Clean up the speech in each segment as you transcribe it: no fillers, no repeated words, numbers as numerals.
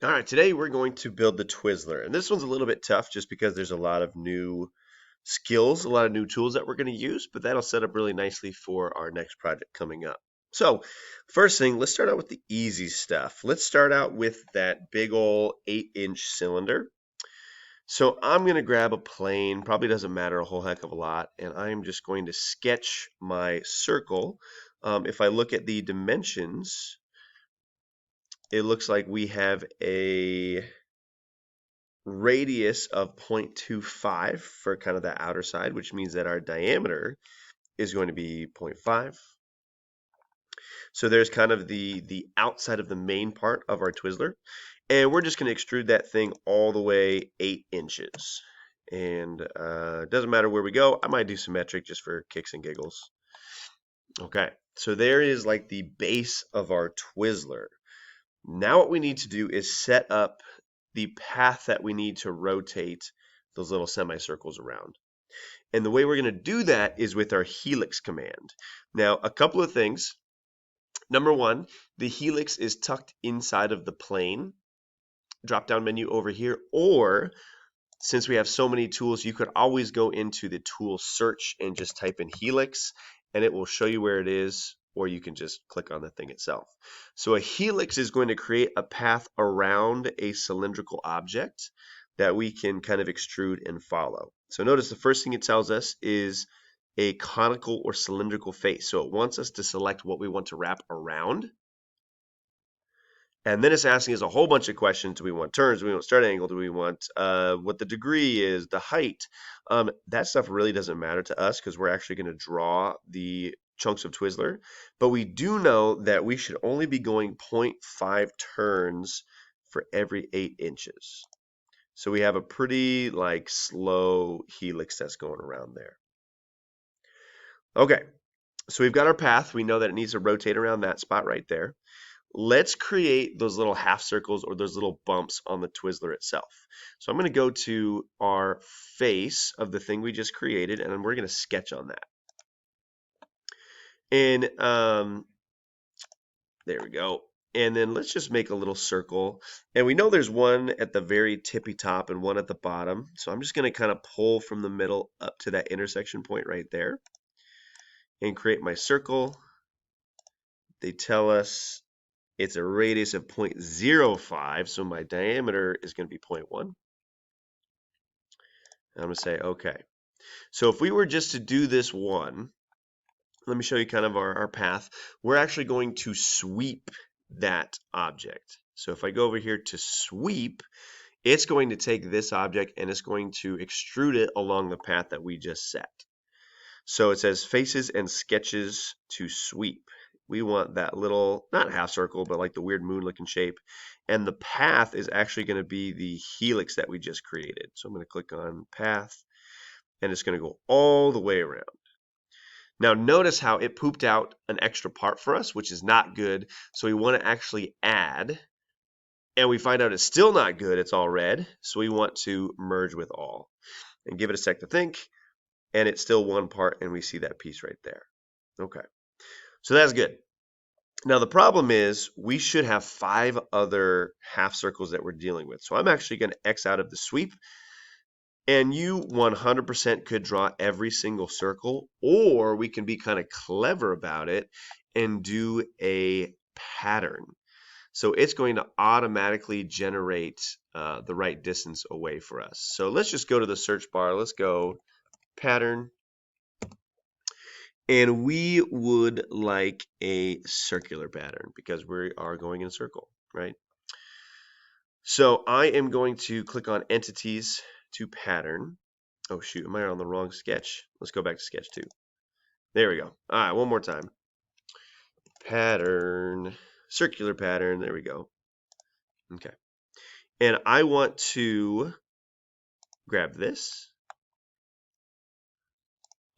All right, today we're going to build the Twizzler. And this one's a little bit tough just because there's a lot of new skills, a lot of new tools that we're going to use, but that'll set up really nicely for our next project coming up. So first thing, let's start out with the easy stuff. Let's start out with that big old 8-inch cylinder. So I'm going to grab a plane, probably doesn't matter a whole heck of a lot, and I'm just going to sketch my circle. If I look at the dimensions, it looks like we have a radius of 0.25 for kind of the outer side, which means that our diameter is going to be 0.5. So there's kind of the outside of the main part of our Twizzler. And we're just going to extrude that thing all the way 8 inches. And it doesn't matter where we go. I might do symmetric just for kicks and giggles. Okay, so there is like the base of our Twizzler. Now what we need to do is set up the path that we need to rotate those little semicircles around. And the way we're going to do that is with our helix command. Now, a couple of things. Number one, the helix is tucked inside of the plane drop down menu over here, or since we have so many tools, you could always go into the tool search and just type in helix and it will show you where it is, or you can just click on the thing itself. So a helix is going to create a path around a cylindrical object that we can kind of extrude and follow. So notice the first thing it tells us is a conical or cylindrical face. So it wants us to select what we want to wrap around. And then it's asking us a whole bunch of questions. Do we want turns? Do we want start angle? Do we want what the degree is, the height? That stuff really doesn't matter to us because we're actually going to draw the chunks of Twizzler. But we do know that we should only be going 0.5 turns for every 8 inches. So we have a pretty like slow helix that's going around there. Okay, so we've got our path. We know that it needs to rotate around that spot right there. Let's create those little half circles or those little bumps on the Twizzler itself. So I'm going to go to our face of the thing we just created, and we're going to sketch on that. And there we go. And then let's just make a little circle. And we know there's one at the very tippy top and one at the bottom. So I'm just going to kind of pull from the middle up to that intersection point right there and create my circle. They tell us it's a radius of 0.05, so my diameter is going to be 0.1. I'm going to say OK. So if we were just to do this one, let me show you kind of our path. We're actually going to sweep that object. So if I go over here to sweep, it's going to take this object and it's going to extrude it along the path that we just set. So it says faces and sketches to sweep. We want that little, not half circle, but like the weird moon looking shape. And the path is actually going to be the helix that we just created. So I'm going to click on path and it's going to go all the way around. Now notice how it pooped out an extra part for us, which is not good. So we want to actually add, and we find out it's still not good. It's all red. So we want to merge with all and give it a sec to think. And it's still one part and we see that piece right there. Okay. So that's good. Now the problem is we should have 5 other half circles that we're dealing with. So I'm actually going to X out of the sweep. And you 100% could draw every single circle, or we can be kind of clever about it and do a pattern. So it's going to automatically generate the right distance away for us. So let's just go to the search bar. Let's go pattern. And we would like a circular pattern because we are going in a circle, right? So I am going to click on entities to pattern. Oh shoot, am I on the wrong sketch? Let's go back to sketch 2. There we go. All right, one more time. Pattern, circular pattern, there we go. Okay. And I want to grab this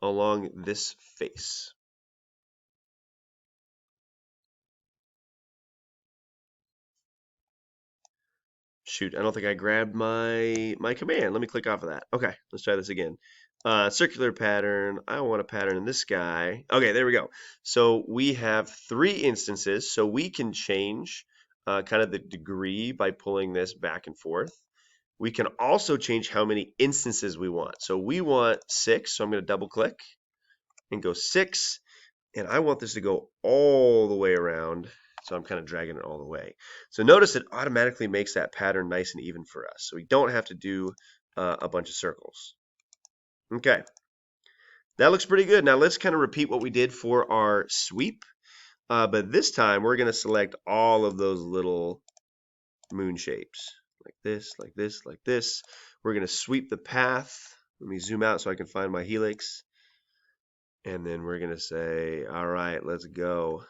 along this face. Shoot, I don't think I grabbed my command. Let me click off of that. Okay, let's try this again. Circular pattern. I want a pattern in this guy. Okay, there we go. So we have 3 instances, so we can change kind of the degree by pulling this back and forth. We can also change how many instances we want. So we want 6, so I'm going to double click and go 6. And I want this to go all the way around. So I'm kind of dragging it all the way. So notice it automatically makes that pattern nice and even for us. So we don't have to do a bunch of circles. Okay, that looks pretty good. Now let's kind of repeat what we did for our sweep. But this time we're going to select all of those little moon shapes. Like this, like this, like this. We're going to sweep the path. Let me zoom out so I can find my helix. And then we're going to say, all right, let's go.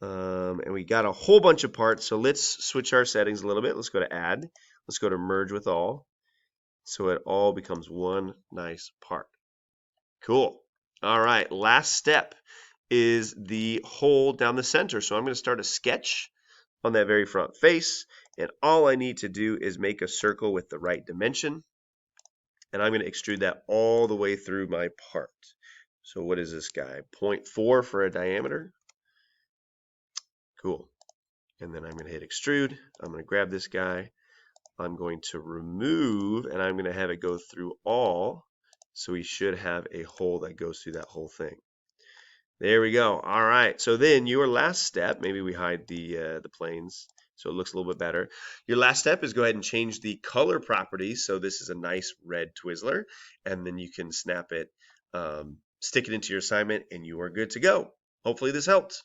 And we got a whole bunch of parts. So let's switch our settings a little bit. Let's go to add. Let's go to merge with all. So it all becomes one nice part. Cool. All right, last step is the hole down the center. So I'm going to start a sketch on that very front face. And all I need to do is make a circle with the right dimension. And I'm going to extrude that all the way through my part. So what is this guy? 0.4 for a diameter. Cool. And then I'm going to hit extrude. I'm going to grab this guy. I'm going to remove, and I'm going to have it go through all. So we should have a hole that goes through that whole thing. There we go. All right. So then your last step, maybe we hide the planes so it looks a little bit better. Your last step is go ahead and change the color properties. So this is a nice red Twizzler, and then you can snap it, stick it into your assignment, and you are good to go. Hopefully this helped.